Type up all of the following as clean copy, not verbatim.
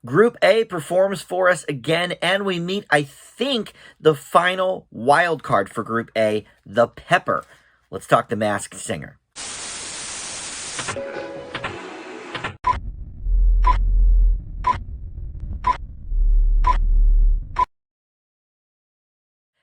Group A performs for us again, and we meet, I think, the final wild card for Group A, the Pepper. Let's talk the Masked Singer.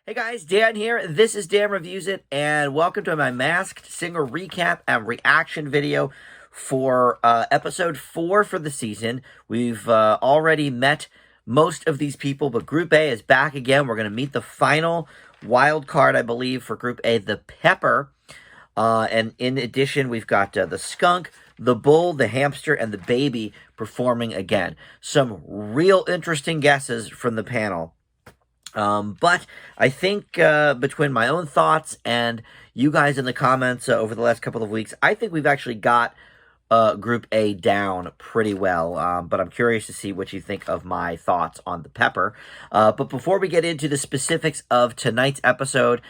Hey guys, Dan here. This is Dan Reviews It, and welcome to my Masked Singer recap and reaction video for episode 4 for the season. We've already met most of these people, but Group A is back again. We're going to meet the final wild card, I believe, for Group A, the Pepper. And in addition, we've got the Skunk, the Bull, the Hamster, and the Baby performing again. Some real interesting guesses from the panel. But I think between my own thoughts and you guys in the comments over the last couple of weeks, I think we've actually got Group A down pretty well. But I'm curious to see what you think of my thoughts on the Pepper. But before we get into the specifics of tonight's episode,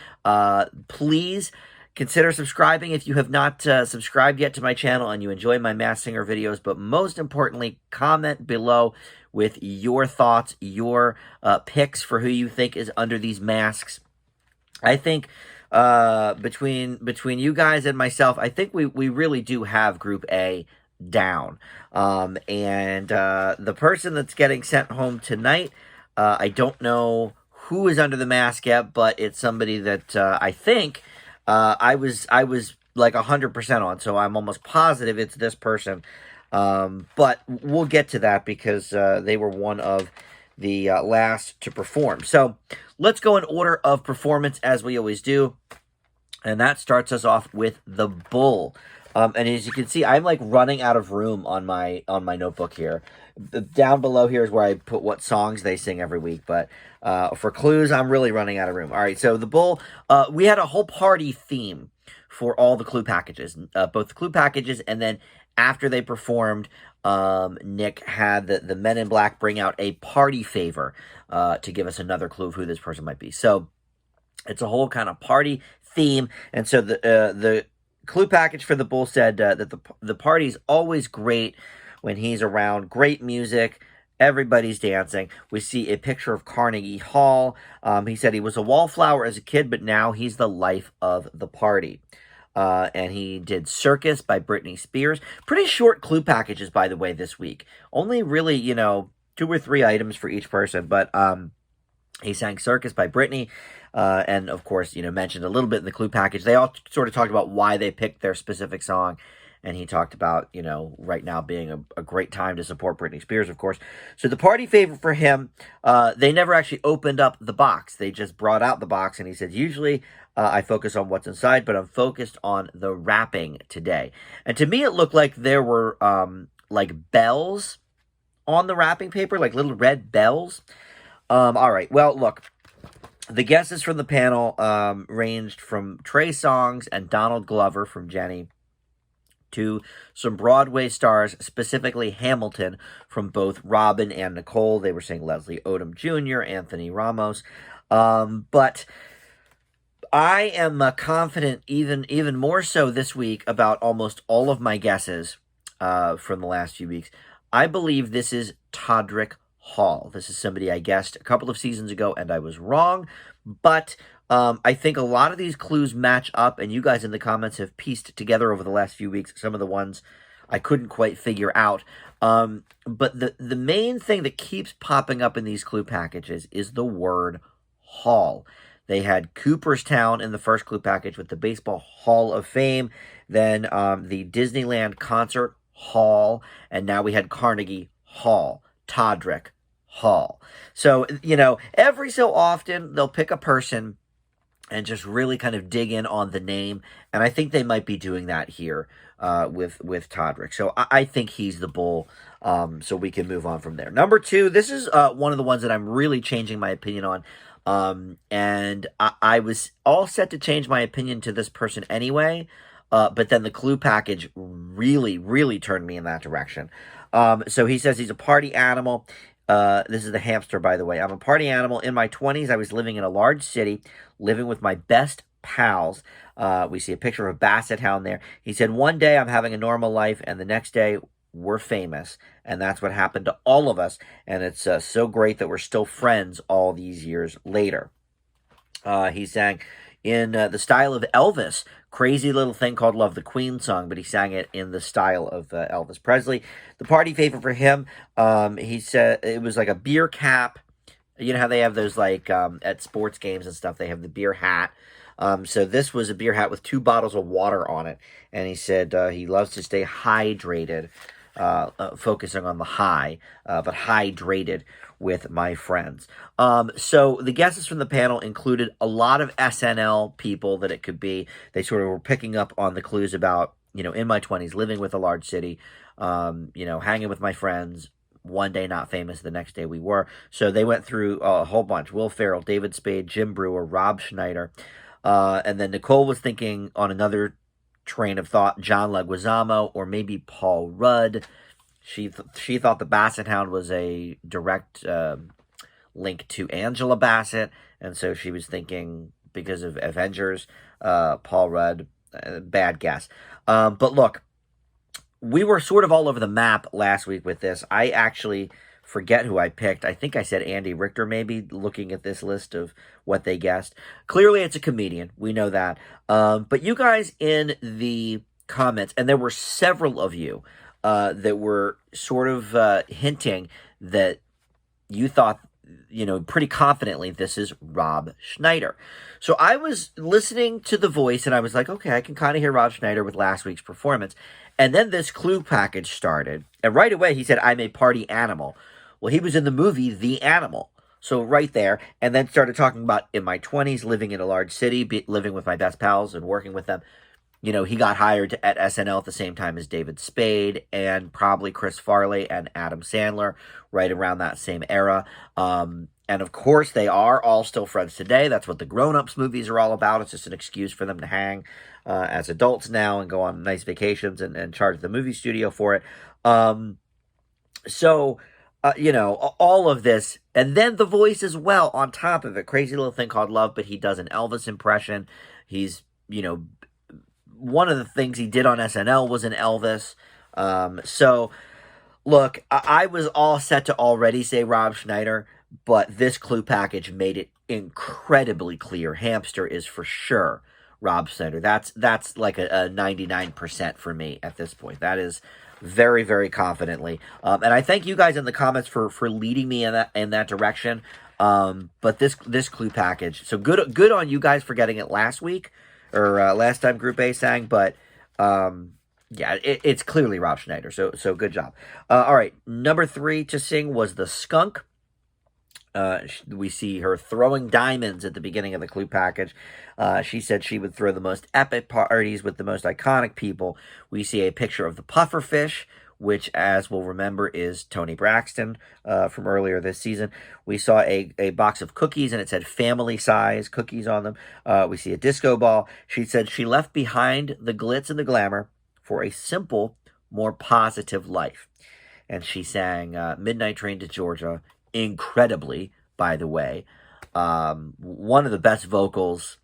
please consider subscribing if you have not subscribed yet to my channel and you enjoy my Masked Singer videos. But most importantly, comment below with your thoughts, your picks for who you think is under these masks. I think between you guys and myself, I think we really do have Group A down. And the person that's getting sent home tonight, I don't know who is under the mask yet, but it's somebody that I think I was like 100% on, so I'm almost positive it's this person. But we'll get to that because they were one of the last to perform. So let's go in order of performance as we always do. And that starts us off with the Bull. And as you can see, I'm like running out of room on my notebook here. Down below here is where I put what songs they sing every week. But for clues, I'm really running out of room. All right, so the Bull, we had a whole party theme for all the clue packages. Both the clue packages and then after they performed, Nick had the Men in Black bring out a party favor to give us another clue of who this person might be. So it's a whole kind of party theme. And so the clue package for the Bull said that the party's always great when he's around. Great music. Everybody's dancing. We see a picture of Carnegie Hall. He said he was a wallflower as a kid, but now he's the life of the party. And he did Circus by Britney Spears. Pretty short clue packages, by the way, this week. Only really, 2 or 3 items for each person. But he sang Circus by Britney. And, of course, mentioned a little bit in the clue package. They all sort of talked about why they picked their specific song. And he talked about, right now being a great time to support Britney Spears, of course. So the party favor for him, they never actually opened up the box. They just brought out the box. And he said, usually I focus on what's inside, but I'm focused on the wrapping today. And to me, it looked like there were like bells on the wrapping paper, like little red bells. All right. Well, look. The guesses from the panel ranged from Trey Songz and Donald Glover from Jenny to some Broadway stars, specifically Hamilton, from both Robin and Nicole. They were saying Leslie Odom Jr., Anthony Ramos. But I am confident even more so this week about almost all of my guesses from the last few weeks. I believe this is Todrick Hall. This is somebody I guessed a couple of seasons ago, and I was wrong. But I think a lot of these clues match up, and you guys in the comments have pieced together over the last few weeks some of the ones I couldn't quite figure out. But the main thing that keeps popping up in these clue packages is the word Hall. They had Cooperstown in the first clue package with the Baseball Hall of Fame, then the Disneyland Concert Hall, and now we had Carnegie Hall, Todrick Hall. So, every so often they'll pick a person and just really kind of dig in on the name, and I think they might be doing that here with Todrick. So I think he's the Bull, so we can move on from there. Number 2, this is one of the ones that I'm really changing my opinion on. And I was all set to change my opinion to this person anyway, but then the clue package really turned me in that direction. So he says he's a party animal. This is the hamster, by the way. I'm a party animal. In my 20s, I was living in a large city, living with my best pals. We see a picture of a basset hound there. He said, one day I'm having a normal life, and the next day we're famous, and that's what happened to all of us. And it's so great that we're still friends all these years later. He sang in the style of Elvis, crazy little thing called Love the Queen song, but he sang it in the style of Elvis Presley. The party favorite for him, he said it was like a beer cap. You know how they have those like at sports games and stuff, they have the beer hat. So this was a beer hat with 2 bottles of water on it. And he said he loves to stay hydrated, focusing on the high, but hydrated with my friends. So the guesses from the panel included a lot of SNL people that it could be. They sort of were picking up on the clues about, in my 20s, living with a large city, hanging with my friends. One day not famous, the next day we were. So they went through a whole bunch. Will Ferrell, David Spade, Jim Brewer, Rob Schneider. And then Nicole was thinking on another train of thought, John Leguizamo or maybe Paul Rudd. She thought the Basset Hound was a direct link to Angela Bassett, and so she was thinking because of Avengers, Paul Rudd. Bad guess. But look, we were sort of all over the map last week with this. I actually forget who I picked. I think I said Andy Richter, maybe, looking at this list of what they guessed. Clearly, it's a comedian. We know that. But you guys in the comments, and there were several of you that were sort of hinting that you thought, pretty confidently this is Rob Schneider. So I was listening to the voice, and I was like, okay, I can kind of hear Rob Schneider with last week's performance. And then this clue package started. And right away, he said, I'm a party animal. Well, he was in the movie The Animal. So right there. And then started talking about in my 20s, living in a large city, living with my best pals and working with them. He got hired at SNL at the same time as David Spade and probably Chris Farley and Adam Sandler right around that same era. And of course, they are all still friends today. That's what the Grown Ups movies are all about. It's just an excuse for them to hang as adults now and go on nice vacations and charge the movie studio for it. All of this. And then the voice as well on top of it. Crazy little thing called Love, but he does an Elvis impression. He's, one of the things he did on SNL was an Elvis. So, look, I was all set to already say Rob Schneider, but this clue package made it incredibly clear. Hamster is for sure Rob Schneider. That's like a 99% for me at this point. That is very, very confidently. And I thank you guys in the comments for leading me in that direction. But this clue package, so good on you guys for getting it last week. Or last time Group A sang, but it's clearly Rob Schneider, so good job. All right, number 3 to sing was the Skunk. We see her throwing diamonds at the beginning of the clue package. She said she would throw the most epic parties with the most iconic people. We see a picture of the pufferfish, which, as we'll remember, is Toni Braxton from earlier this season. We saw a box of cookies, and it said family size cookies on them. We see a disco ball. She said she left behind the glitz and the glamour for a simple, more positive life. And she sang Midnight Train to Georgia incredibly, by the way. One of the best vocals,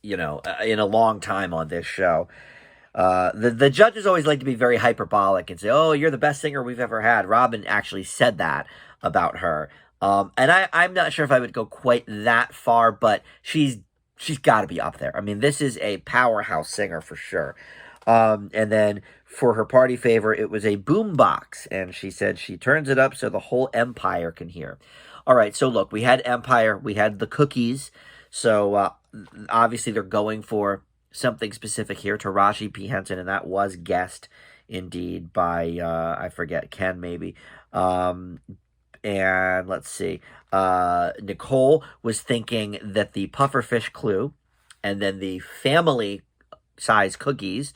in a long time on this show. The judges always like to be very hyperbolic and say, oh, you're the best singer we've ever had. Robin actually said that about her. And I'm not sure if I would go quite that far, but she's got to be up there. I mean, this is a powerhouse singer for sure. And then for her party favor, it was a boombox. And she said she turns it up so the whole empire can hear. All right, so look, we had Empire. We had the cookies. So obviously they're going for something specific here, Taraji P. Henson, and that was guessed indeed by, I forget, Ken maybe. And let's see, Nicole was thinking that the pufferfish clue and then the family size cookies,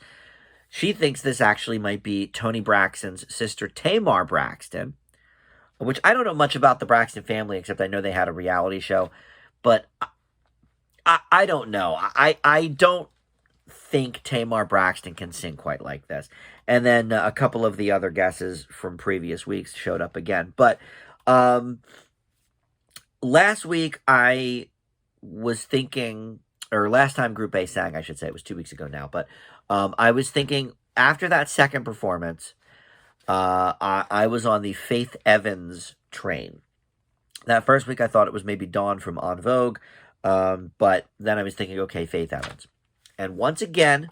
she thinks this actually might be Toni Braxton's sister Tamar Braxton, which I don't know much about the Braxton family, except I know they had a reality show, but I don't know. I don't think Tamar Braxton can sing quite like this. And then a couple of the other guesses from previous weeks showed up again. But last week I was thinking, or last time Group A sang, I should say, it was 2 weeks ago now. But I was thinking after that second performance, I was on the Faith Evans train. That first week, I thought it was maybe Dawn from En Vogue, but then I was thinking, okay, Faith Evans. And once again,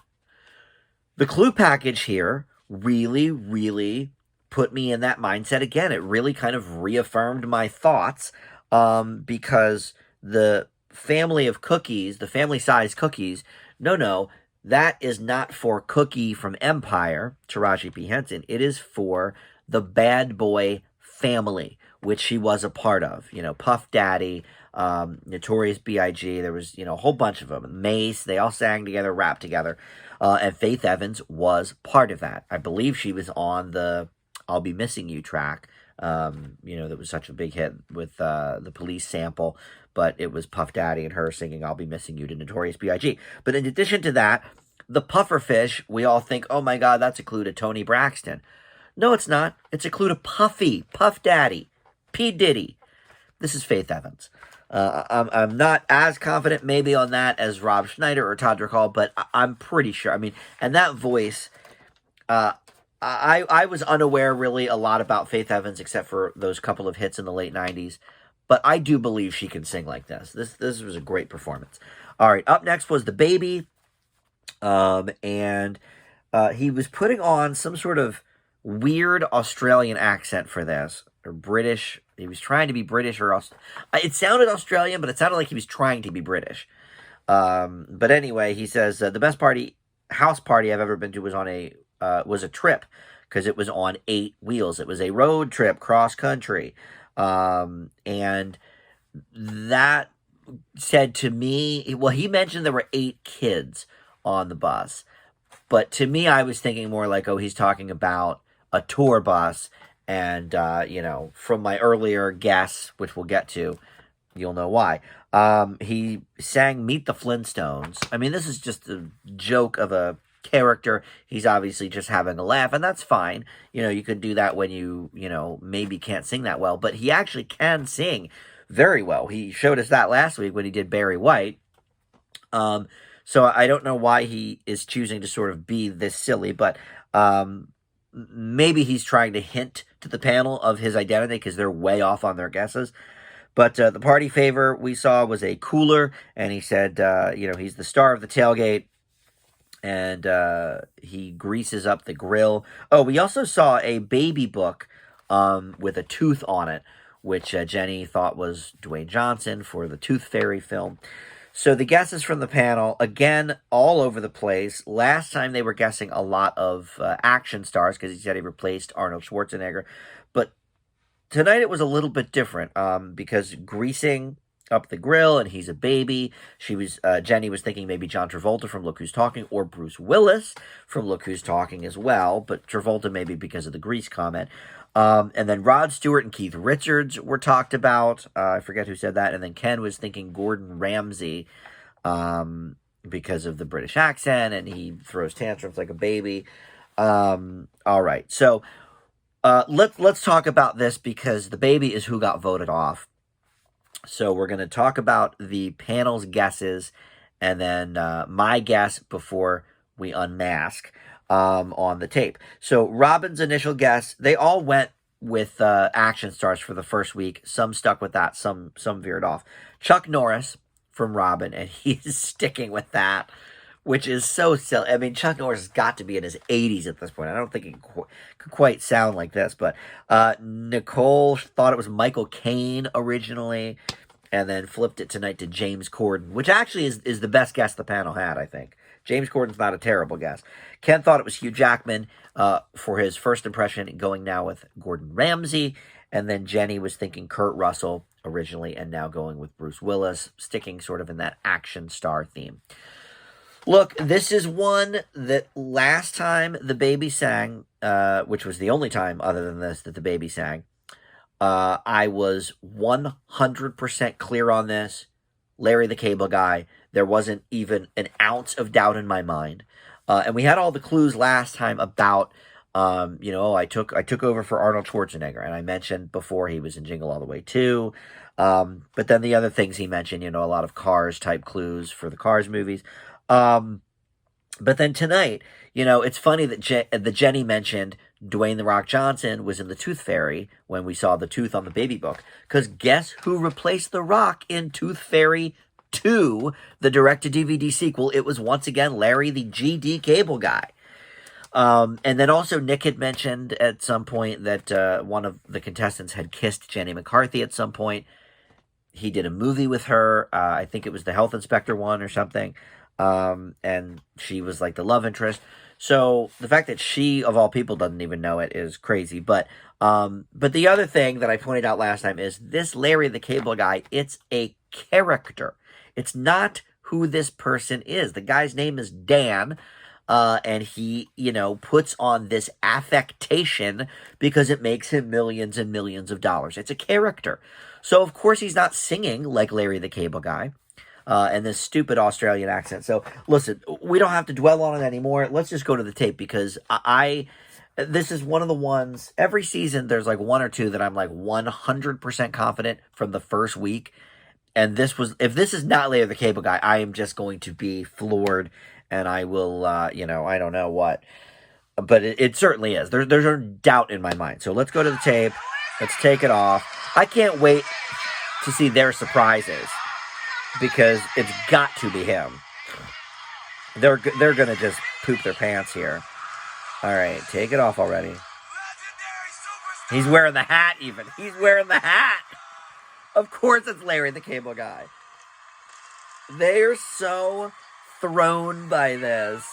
the clue package here really, really put me in that mindset again. It really kind of reaffirmed my thoughts because the family of cookies, the family size cookies, no, that is not for Cookie from Empire, Taraji P. Henson. It is for the Bad Boy family, which she was a part of. You know, Puff Daddy, Notorious B.I.G., there was, a whole bunch of them. Mace, they all sang together, rapped together. And Faith Evans was part of that. I believe she was on the I'll Be Missing You track, that was such a big hit with the Police sample, but it was Puff Daddy and her singing I'll Be Missing You to Notorious B.I.G. But in addition to that, the pufferfish, we all think, oh my God, that's a clue to Tony Braxton. No, it's not. It's a clue to Puffy, Puff Daddy, P. Diddy. This is Faith Evans. I'm not as confident maybe on that as Rob Schneider or Todd Hall, but I'm pretty sure. I mean, and that voice, I was unaware really a lot about Faith Evans except for those couple of hits in the late 90s, but I do believe she can sing like this. This was a great performance. All right, up next was the baby, and he was putting on some sort of weird Australian accent for this, or British. He was trying to be British it sounded Australian, but it sounded like he was trying to be British. But anyway, he says the best house party I've ever been to was a trip because it was on 8 wheels. It was a road trip cross country, and that said to me, well, he mentioned there were 8 kids on the bus, but to me, I was thinking more like, oh, he's talking about a tour bus. And, from my earlier guess, which we'll get to, you'll know why. He sang Meet the Flintstones. I mean, this is just a joke of a character. He's obviously just having a laugh, and that's fine. You could do that when you maybe can't sing that well. But he actually can sing very well. He showed us that last week when he did Barry White. So I don't know why he is choosing to sort of be this silly, but maybe he's trying to hint to the panel of his identity because they're way off on their guesses. But the party favor we saw was a cooler, and he said, he's the star of the tailgate, and he greases up the grill. Oh, we also saw a baby book with a tooth on it, which Jenny thought was Dwayne Johnson for the Tooth Fairy film. So the guesses from the panel, again, all over the place. Last time they were guessing a lot of action stars because he said he replaced Arnold Schwarzenegger. But tonight it was a little bit different because greasing up the grill and he's a baby. Jenny was thinking maybe John Travolta from Look Who's Talking or Bruce Willis from Look Who's Talking as well. But Travolta maybe because of the grease comment. And then Rod Stewart and Keith Richards were talked about. I forget who said that. And then Ken was thinking Gordon Ramsay because of the British accent, and he throws tantrums like a baby. All right. So let's talk about this because the baby is who got voted off. So we're going to talk about the panel's guesses and then my guess before we unmask. On the tape. So Robin's initial guess, they all went with action stars for the first week. Some stuck with that, some veered off. Chuck Norris from Robin, and he's sticking with that, which is so silly. I mean, Chuck Norris has got to be in his 80s at this point. I don't think he could quite sound like this, but Nicole thought it was Michael Caine originally, and then flipped it tonight to James Corden, which actually is the best guess the panel had, I think. James Corden's not a terrible guess. Ken thought it was Hugh Jackman for his first impression, going now with Gordon Ramsay. And then Jenny was thinking Kurt Russell originally and now going with Bruce Willis, sticking sort of in that action star theme. Look, this is one that last time the baby sang, which was the only time other than this that the baby sang, I was 100% clear on this. Larry the Cable Guy. There wasn't even an ounce of doubt in my mind. And we had all the clues last time about, I took over for Arnold Schwarzenegger. And I mentioned before he was in Jingle All the Way 2. But then the other things he mentioned, a lot of Cars type clues for the Cars movies. But then tonight, it's funny that the Jenny mentioned Dwayne The Rock Johnson was in the Tooth Fairy when we saw the tooth on the baby book. Because guess who replaced The Rock in Tooth Fairy 2, the direct-to-DVD sequel? It was once again Larry the GD Cable Guy. And then also Nick had mentioned at some point that one of the contestants had kissed Jenny McCarthy at some point. He did a movie with her. I think it was the Health Inspector one or something. And she was like the love interest. So the fact that she, of all people, doesn't even know it is crazy. But the other thing that I pointed out last time is this Larry the Cable Guy, it's a character. It's not who this person is. The guy's name is Dan. And he, puts on this affectation because it makes him millions and millions of dollars. It's a character. So, of course, he's not singing like Larry the Cable Guy and this stupid Australian accent. So, listen, we don't have to dwell on it anymore. Let's just go to the tape because this is one of the ones, every season there's like one or two that I'm like 100% confident from the first week. And if this is not Larry the Cable Guy, I am just going to be floored. And I will, I don't know what. But it certainly is. There's no doubt in my mind. So let's go to the tape. Let's take it off. I can't wait to see their surprises. Because it's got to be him. They're going to just poop their pants here. All right, take it off already. He's wearing the hat even. He's wearing the hat. Of course it's Larry the Cable Guy. They're so thrown by this.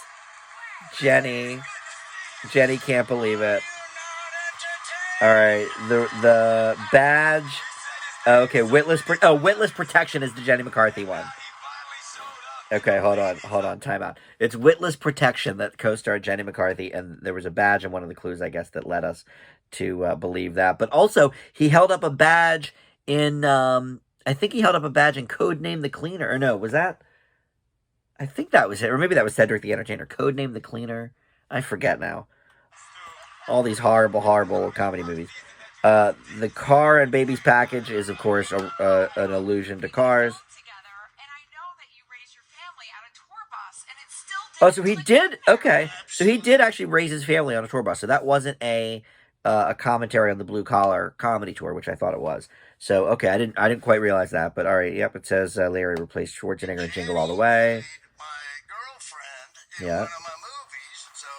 Jenny can't believe it. All right, the badge. Okay, witless protection is the Jenny McCarthy one. Okay, hold on, time out. It's witless protection that co-starred Jenny McCarthy, and there was a badge in one of the clues, I guess, that led us to believe that. But also, he held up a badge in, I think he held up a badge in Codename the Cleaner. Or no, was that? I think that was it. Or maybe that was Cedric the Entertainer. Codename the Cleaner. I forget now. All these horrible, horrible comedy movies. The Car and Babies package is, of course, an allusion to Cars. Oh, so he did. Okay, so he did actually raise his family on a tour bus. So that wasn't a commentary on the Blue Collar Comedy Tour, which I thought it was. So okay, I didn't quite realize that. But all right, yep, it says Larry replaced Schwarzenegger in Jingle All the Way. Yeah.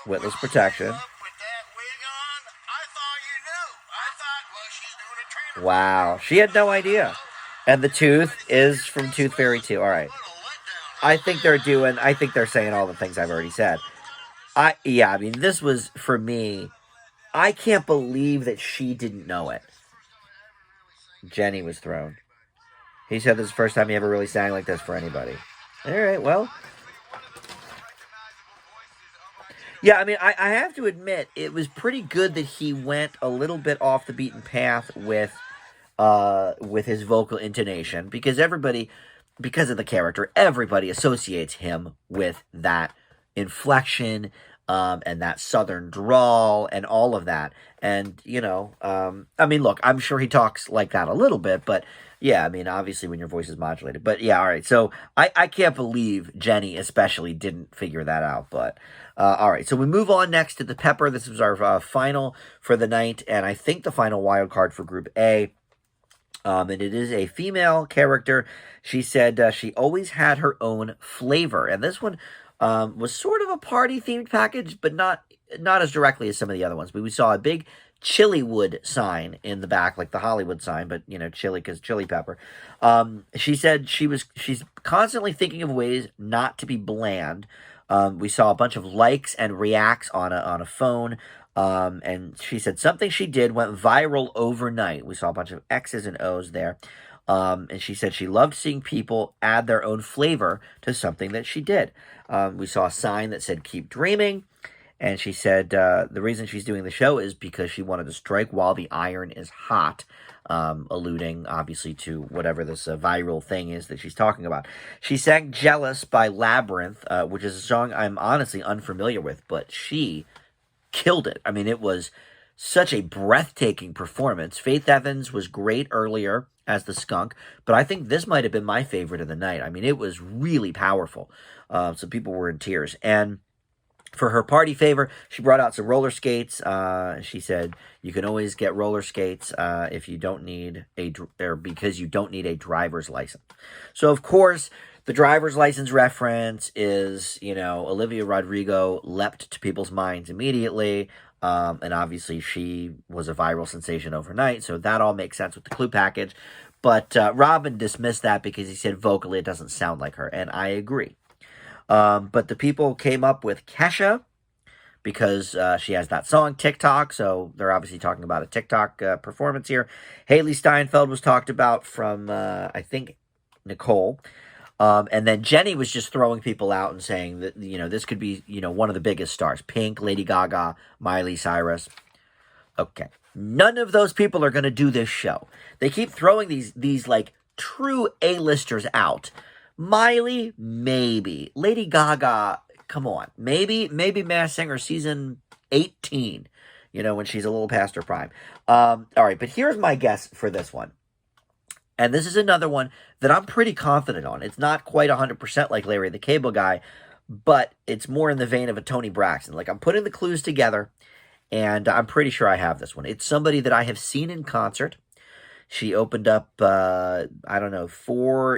Witless protection. Wow, she had no idea. And the tooth is from Tooth Fairy 2. All right. I think they're saying all the things I've already said. I mean, this was, for me, I can't believe that she didn't know it. Jenny was thrown. He said this is the first time he ever really sang like this for anybody. All right, well. Yeah, I mean, I have to admit, it was pretty good that he went a little bit off the beaten path with his vocal intonation, because because of the character, everybody associates him with that inflection, and that southern drawl and all of that. And, I mean, look, I'm sure he talks like that a little bit, but yeah, I mean, obviously when your voice is modulated. But yeah, all right. So I can't believe Jenny especially didn't figure that out. But all right. So we move on next to the Pepper. This was our final for the night, and I think the final wild card for Group A. And it is a female character. She said she always had her own flavor. And this one was sort of a party-themed package, but not as directly as some of the other ones. But we saw a big Chillywood sign in the back, like the Hollywood sign, but, chili because chili pepper. She said she's constantly thinking of ways not to be bland. We saw a bunch of likes and reacts on a phone. And she said something she did went viral overnight. We saw a bunch of X's and O's there. And she said she loved seeing people add their own flavor to something that she did. We saw a sign that said, "Keep dreaming." And she said the reason she's doing the show is because she wanted to strike while the iron is hot, alluding, obviously, to whatever this viral thing is that she's talking about. She sang "Jealous" by Labyrinth, which is a song I'm honestly unfamiliar with, but she killed it. I mean, it was such a breathtaking performance. Faith Evans was great earlier as the Skunk, but I think this might have been my favorite of the night. I mean, it was really powerful. So people were in tears. And For her party favor, she brought out some roller skates. She said you can always get roller skates if you don't need or because you don't need a driver's license. So of course, the driver's license reference is, Olivia Rodrigo leapt to people's minds immediately. And obviously she was a viral sensation overnight, so that all makes sense with the clue package. But Robin dismissed that because he said vocally it doesn't sound like her, and I agree. But the people came up with Kesha because she has that song TikTok, so they're obviously talking about a TikTok performance here. Haley Steinfeld was talked about from, I think, Nicole. And then Jenny was just throwing people out and saying that, this could be, one of the biggest stars. Pink, Lady Gaga, Miley Cyrus. Okay. None of those people are going to do this show. They keep throwing these like true A-listers out. Miley, maybe. Lady Gaga, come on. Maybe Masked Singer season 18, when she's a little past her prime. All right, but here's my guess for this one. And this is another one that I'm pretty confident on. It's not quite 100% like Larry the Cable Guy, but it's more in the vein of a Toni Braxton. Like, I'm putting the clues together, and I'm pretty sure I have this one. It's somebody that I have seen in concert. She opened up, 5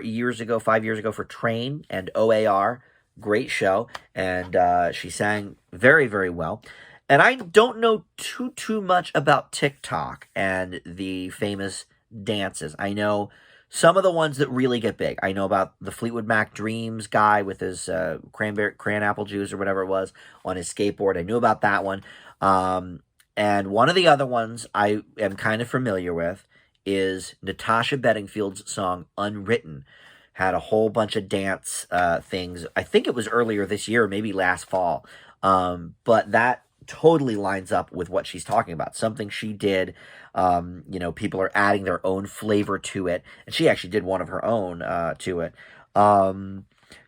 years ago for Train and OAR. Great show. And she sang very, very well. And I don't know too much about TikTok and the famous dances. I know some of the ones that really get big. I know about the Fleetwood Mac Dreams guy with his cran apple juice or whatever it was on his skateboard. I knew about that one. And one of the other ones I am kind of familiar with is Natasha Bedingfield's song Unwritten. Had a whole bunch of dance things. I think it was earlier this year, maybe last fall. But that totally lines up with what she's talking about. Something she did. People are adding their own flavor to it. And she actually did one of her own to it.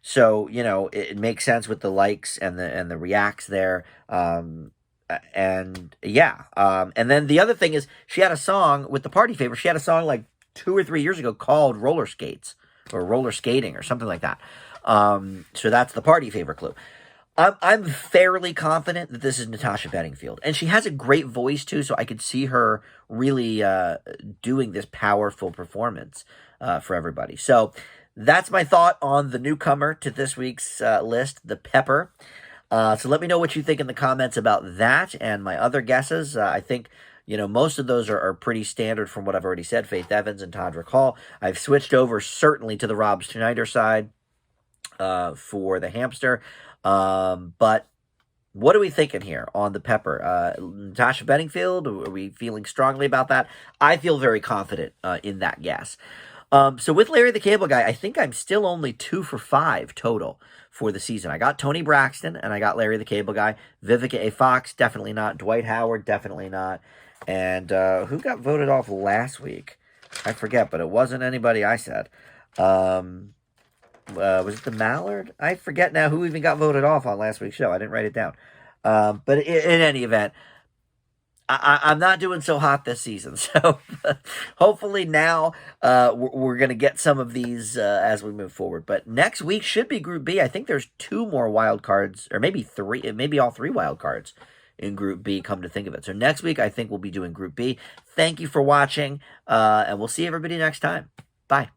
So, it makes sense with the likes and the reacts there. And then the other thing is she had a song with the party favor. She had a song like 2 or 3 years ago called Roller Skates or Roller Skating or something like that. So that's the party favor clue. I'm fairly confident that this is Natasha Bedingfield, and she has a great voice too. So I could see her really doing this powerful performance for everybody. So that's my thought on the newcomer to this week's list, the Pepper. So let me know what you think in the comments about that and my other guesses. I think, most of those are pretty standard from what I've already said. Faith Evans and Todrick Hall. I've switched over certainly to the Rob Schneider side for the hamster. But what are we thinking here on the Pepper? Natasha Bedingfield, are we feeling strongly about that? I feel very confident in that guess. So with Larry the Cable Guy, I think I'm still only 2 for 5 total for the season. I got Toni Braxton and I got Larry the Cable Guy. Vivica A. Fox, definitely not. Dwight Howard, definitely not. And who got voted off last week? I forget, but it wasn't anybody I said. Was it the Mallard? I forget now who even got voted off on last week's show. I didn't write it down. But in any event, I'm not doing so hot this season, so hopefully now we're going to get some of these as we move forward. But next week should be Group B. I think there's 2 more wild cards, or maybe 3, maybe all 3 wild cards in Group B, come to think of it. So next week I think we'll be doing Group B. Thank you for watching, and we'll see everybody next time. Bye.